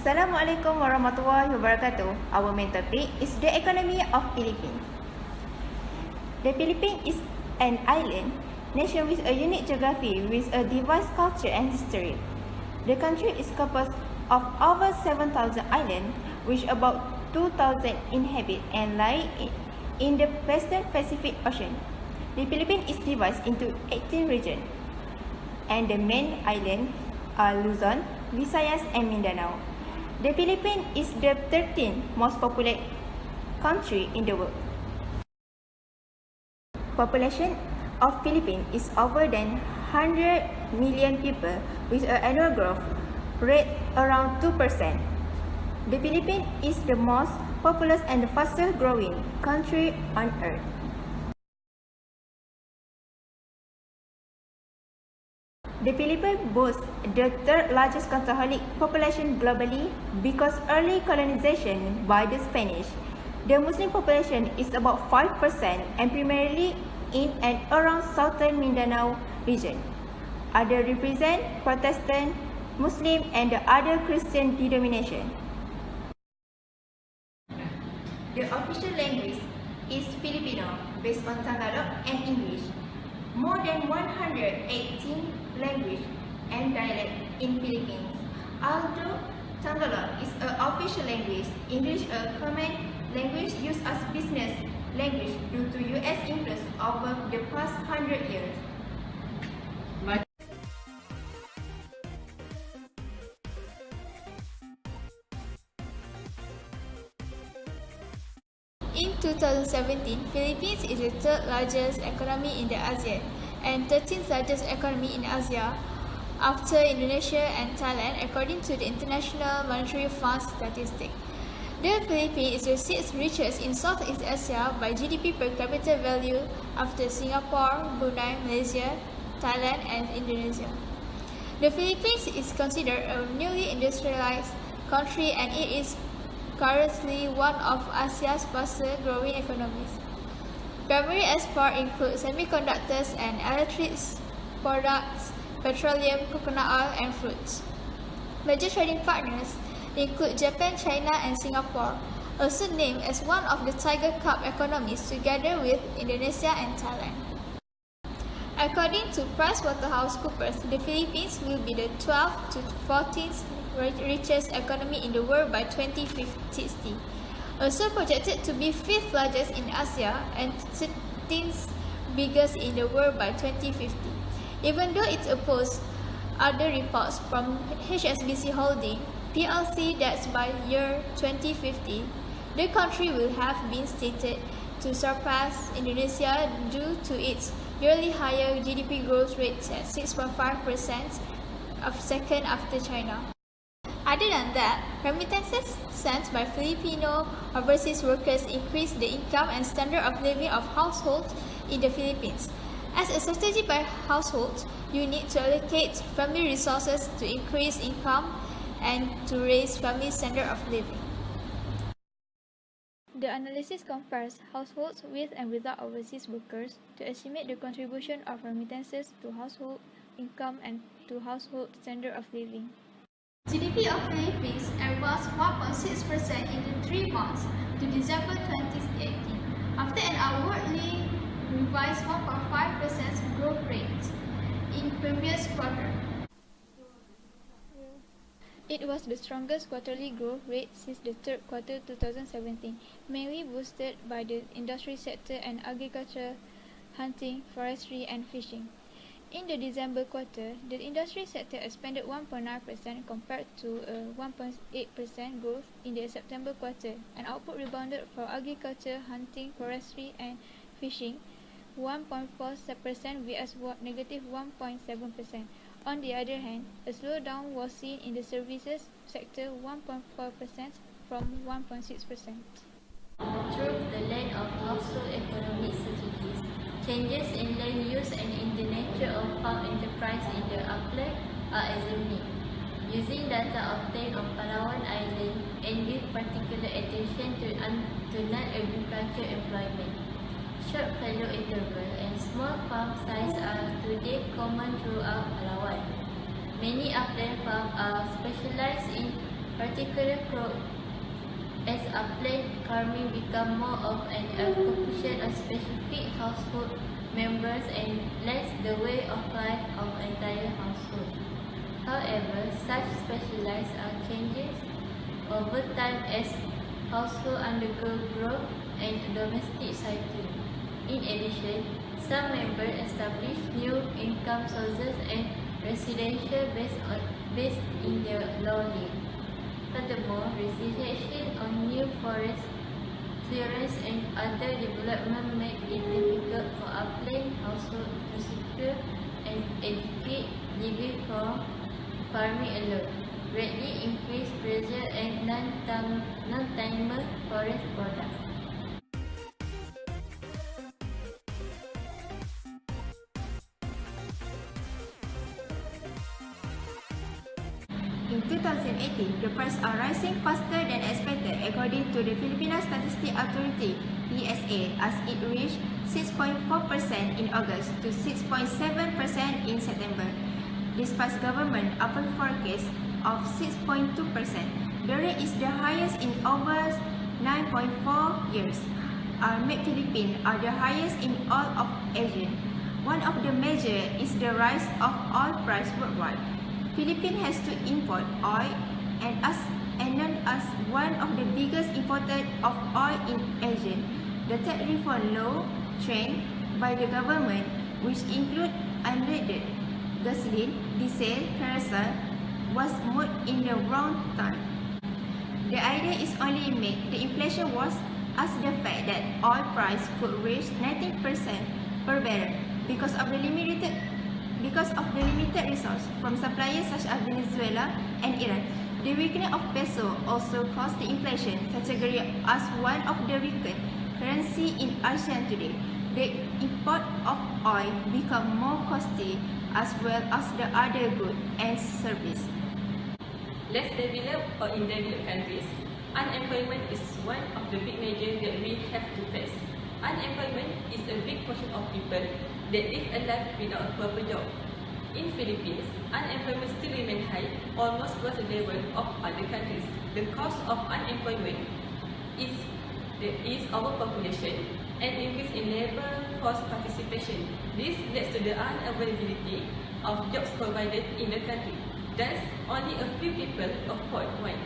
Assalamualaikum warahmatullahi wabarakatuh. Our main topic is the economy of Philippines. The Philippines is an island nation with a unique geography with a diverse culture and history. The country is composed of over 7,000 islands with about 2,000 inhabitants and lie in the Western Pacific Ocean. The Philippines is divided into 18 regions, and the main islands are Luzon, Visayas, and Mindanao. The Philippines is the 13th most populous country in the world. Population of Philippines is over than 100 million people with an annual growth rate around 2%. The Philippines is the most populous and the fastest growing country on earth. The Philippines boasts the third largest Catholic population globally because early colonization by the Spanish. The Muslim population is about 5% and primarily in and around southern Mindanao region. Others represent Protestant, Muslim, and the other Christian denomination. The official language is Filipino based on Tagalog and English. More than 118 languages and dialects in Philippines. Although Tagalog is an official language, English a common language used as business language due to US influence over the past 100 years. In 2017, Philippines is the third largest economy in the ASEAN and 13th largest economy in Asia after Indonesia and Thailand according to the International Monetary Fund statistics. The Philippines is the sixth richest in Southeast Asia by GDP per capita value after Singapore, Brunei, Malaysia, Thailand, and Indonesia. The Philippines is considered a newly industrialized country and it is currently one of Asia's fastest growing economies. Primary exports include semiconductors and electric products, petroleum, coconut oil, and fruits. Major trading partners include Japan, China, and Singapore, also named as one of the Tiger Cup economies together with Indonesia and Thailand. According to PricewaterhouseCoopers, the Philippines will be the 12th to 14th richest economy in the world by 2050, also projected to be 5th largest in Asia and 13th biggest in the world by 2050. Even though it opposed other reports from HSBC Holding PLC that by year 2050, the country will have been stated to surpass Indonesia due to its yearly higher GDP growth rate at 6.5%, second after China. Other than that, remittances sent by Filipino overseas workers increase the income and standard of living of households in the Philippines. As a strategy by households, you need to allocate family resources to increase income and to raise family standard of living. The analysis compares households with and without overseas workers to estimate the contribution of remittances to household income and to household standard of living. GDP of Philippines advanced 1.6% in the 3 months to December 2018, after an outwardly revised 1.5% growth rate in previous quarter. It was the strongest quarterly growth rate since the third quarter 2017, mainly boosted by the industry sector and agriculture, hunting, forestry, and fishing. In the December quarter, the industry sector expanded 1.9% compared to a 1.8% growth in the September quarter, and output rebounded for agriculture, hunting, forestry, and fishing 1.4% vs negative 1.7%. On the other hand, a slowdown was seen in the services sector 1.4% from 1.6%. Through the lens of household economic strategies, changes in land use and in the nature of farm enterprise in the upland are examined, using data obtained on Palawan Island and with particular attention to non-agriculture employment. Short fallow interval and small farm size are today common throughout Palawan. Many upland farms are specialized in particular crop as upland farming become more of an occupation of specific household members and less the way of life of entire household. However, such specialized changes over time as household undergo growth and domestic cycle. In addition, some members establish new income sources and residential based in their lowland. Furthermore, restriction on new forest clearance and other development make it difficult for upland households to secure and adequate living from farming alone, greatly increase pressure and non-timber forest products. In 2018, the prices are rising faster than expected according to the Filipino Statistics Authority (PSA) as it reached 6.4% in August to 6.7% in September. Despite government upper forecast of 6.2%, the rate is the highest in over 9.4 years. Make Philippines are the highest in all of Asia. One of the measures is the rise of oil price worldwide. Philippines has to import oil and known as one of the biggest importers of oil in Asia. The tax reform law trained by the government, which include unleaded gasoline, diesel, kerosene, was moved in the wrong time. The idea is only make the inflation worse as the fact that oil price could reach 19% per barrel because of the limited resource from suppliers such as Venezuela and Iran. The weakening of peso also caused the inflation category as one of the weakest currency in ASEAN today. The import of oil become more costly as well as the other goods and services. Less developed or in developed countries, unemployment is one of the big measures that we have to face. Unemployment is a big portion of people that live a life without a proper job. In Philippines, unemployment still remains high, almost twice the level of other countries. The cause of unemployment is overpopulation and increase in labor force participation. This leads to the unavailability of jobs provided in the country. Thus, only a few people afford one.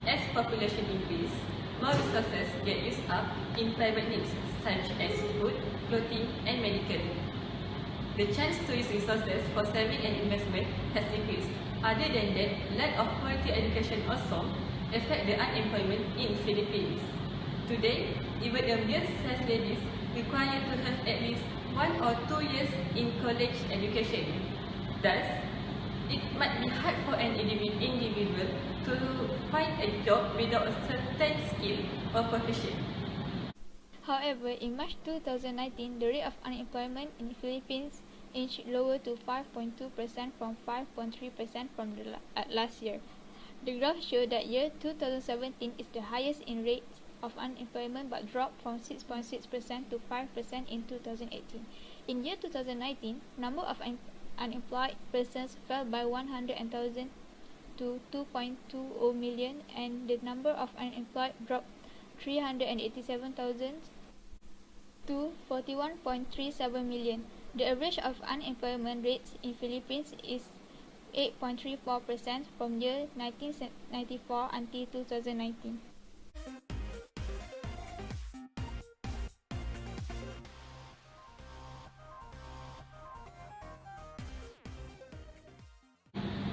As population increase, more resources get used up in private needs such as food, clothing, and medical. The chance to use resources for saving and investment has decreased. Other than that, lack of quality education also affect the unemployment in Philippines. Today, even a middle-sized ladies required to have at least 1 or 2 years in college education. Thus, it might be hard for an individual to find a job without a certain skill or profession. However, in March 2019, the rate of unemployment in the Philippines inched lower to 5.2% from 5.3% from the last year. The graph showed that year 2017 is the highest in rate of unemployment but dropped from 6.6% to 5% in 2018. In year 2019, number of unemployed persons fell by 100,000 to 2.20 million and the number of unemployed dropped 387,000 to 41.37 million. The average of unemployment rates in Philippines is 8.34% from year 1994 until 2019.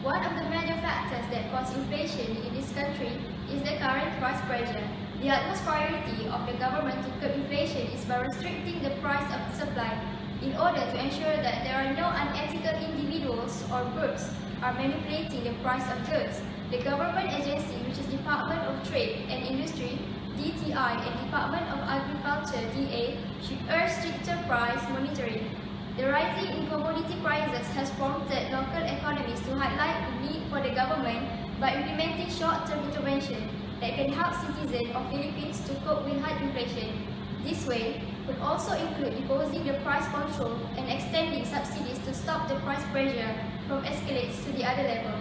One of the major factors that cause inflation in this country is the current price pressure. The utmost priority of the government to curb inflation is by restricting the price of the supply in order to ensure that there are no unethical individuals or groups are manipulating the price of goods. The government agency, which is Department of Trade and Industry, DTI, and Department of Agriculture, DA, should urge stricter price monitoring. The rising in commodity prices has prompted local economies to highlight the need for the government by implementing short-term intervention that can help citizens of Philippines to cope with high inflation. This way would also include imposing the price control and extending subsidies to stop the price pressure from escalating to the other level.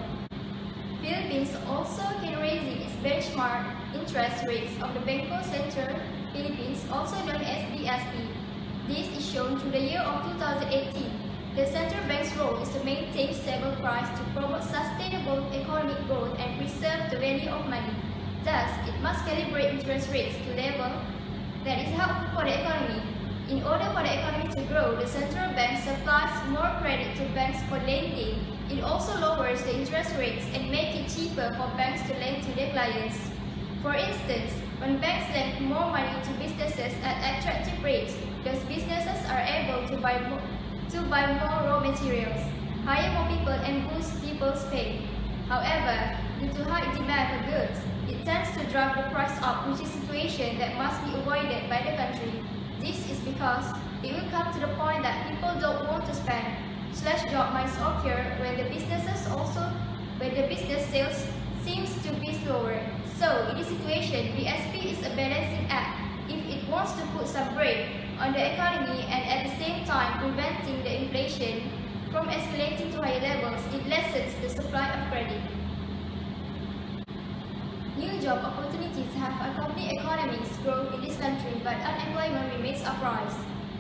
Philippines also can raising its benchmark interest rates of the Bangko Sentral Philippines, also known as BSP. This is shown through the year of 2018. The central bank's role is to maintain stable price to promote sustainable economic growth and preserve the value of money. Thus, it must calibrate interest rates to level that is helpful for the economy. In order for the economy to grow, the central bank supplies more credit to banks for lending. It also lowers the interest rates and makes it cheaper for banks to lend to their clients. For instance, when banks lend more money to businesses at attractive rates, those businesses are able to buy more raw materials, hire more people, and boost people's pay. However, due to high demand for goods, it tends to drive the price up, which is a situation that must be avoided by the country. This is because it will come to the point that people don't want to spend. Job might occur when the business sales seems to be slower. So, in this situation, BSP is a balancing act. If it wants to put some brake on the economy and at the same time preventing the inflation from escalating to higher levels, it lessens the supply of credit. New job opportunities have accompanied economic growth in this country, but unemployment remains uprise.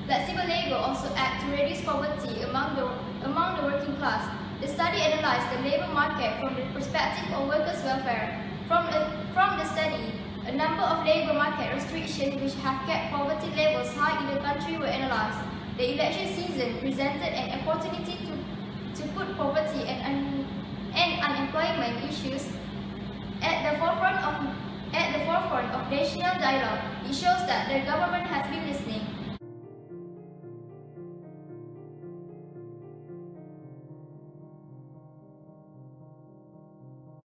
Flexible labor also acts to reduce poverty among the working class. The study analyzed the labor market from the perspective of workers' welfare. From the study, a number of labor market restrictions which have kept poverty levels high in the country were analyzed. The election season presented an opportunity to put poverty and unemployment issues at the forefront of national dialogue. It shows that the government